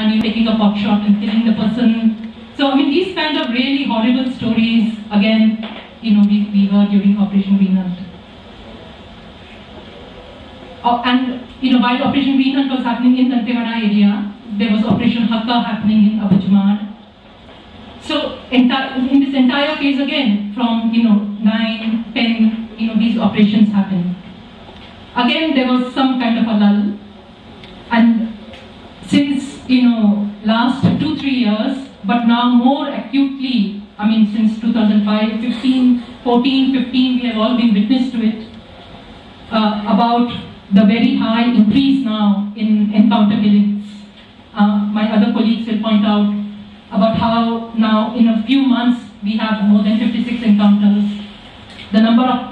and you're taking a pot shot and killing the person. So I mean, these kind of really horrible stories, again, we heard during Operation Green Hunt. And while Operation Green Hunt was happening in the Dantewada area, there was Operation Hakka happening in Abujamar. So in this entire case again, from 9, 10, these operations happened. Again, there was some kind of a lull, and since last 2-3 years, but now more acutely, I mean since 2005, 15, 14, 15, we have all been witness to it, about the very high increase now in encounter killings. My other colleagues will point out about how now in a few months we have more than 56 encounters. The number of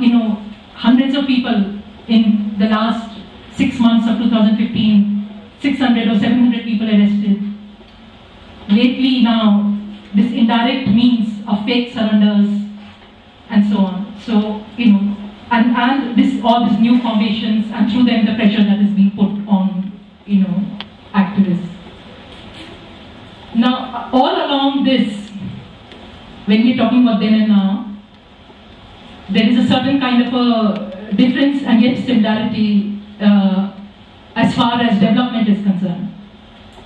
hundreds of people in the last 6 months of 2015, 600 or 700 people arrested. Lately now, this indirect means of fake surrenders and so on. So and all these new formations, and through them the pressure that is being put on activists. Now, all along this, when we're talking about then and now, there is a certain kind of a difference and yet similarity as far as development is concerned.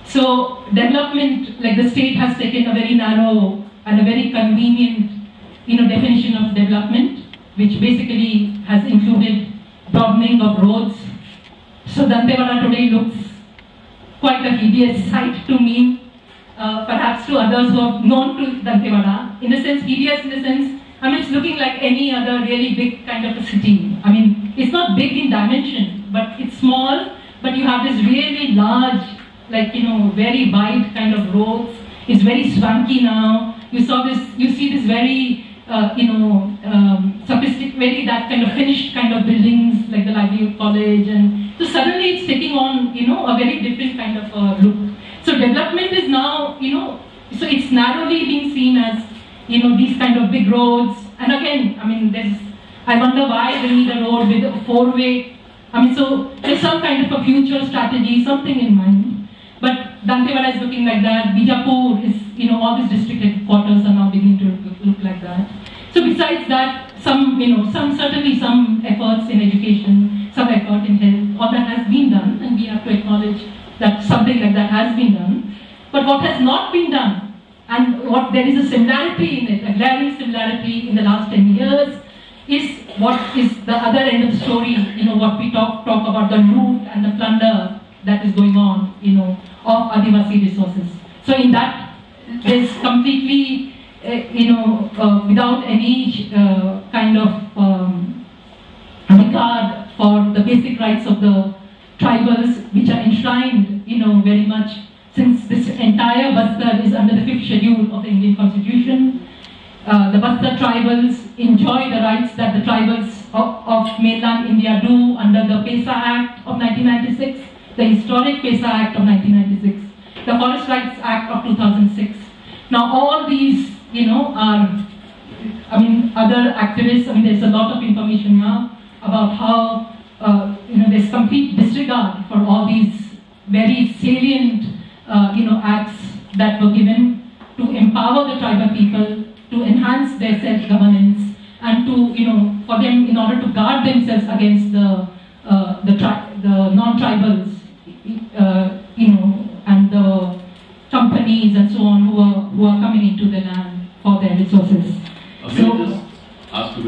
So, development, like the state has taken a very narrow and a very convenient definition of development, which basically has included broadening of roads. So Dantewada today looks quite a hideous sight to me, perhaps to others who have known to Dantewada. In a sense, hideous in the sense, I mean, it's looking like any other really big kind of a city. I mean, it's not big in dimension, but it's small, but you have this really large, like, very wide kind of roads. It's very swanky now. You see this very sophisticated, very that kind of finished kind of buildings like the Livelihood College, and so suddenly it's taking on a very different kind of look. So development is now so it's narrowly being seen as these kind of big roads. And again, I mean, I wonder why they need a road with a 4-way. I mean, so there's some kind of a future strategy, something in mind. But Dantewada is looking like that. Bijapur is, all these district headquarters are now beginning to look like that. So besides that, certainly some efforts in education, some effort in health, all that has been done, and we have to acknowledge that something like that has been done. But what has not been done, and there is a similarity in it, a glaring similarity in the last 10 years, is what is the other end of the story, what we talk about the loot and the plunder that is going on, of Adivasi resources. So in that, there's completely, without any kind of regard for the basic rights of the tribals, which are enshrined, very much, since this entire Bastar is under the 5th schedule of the Indian Constitution. The Bastar tribals enjoy the rights that the tribals of mainland India do under the PESA Act of 1996, the historic PESA Act of 1996, the Forest Rights Act of 2006. Now all these, are, I mean, other activists, I mean, there's a lot of information now about how, there's complete disregard for all these very salient, acts that were given to empower the tribal people, to enhance their self-governance, and to, for them, in order to guard themselves against the non-tribals, and the companies and so on who are coming into the land for their resources. May I just ask you,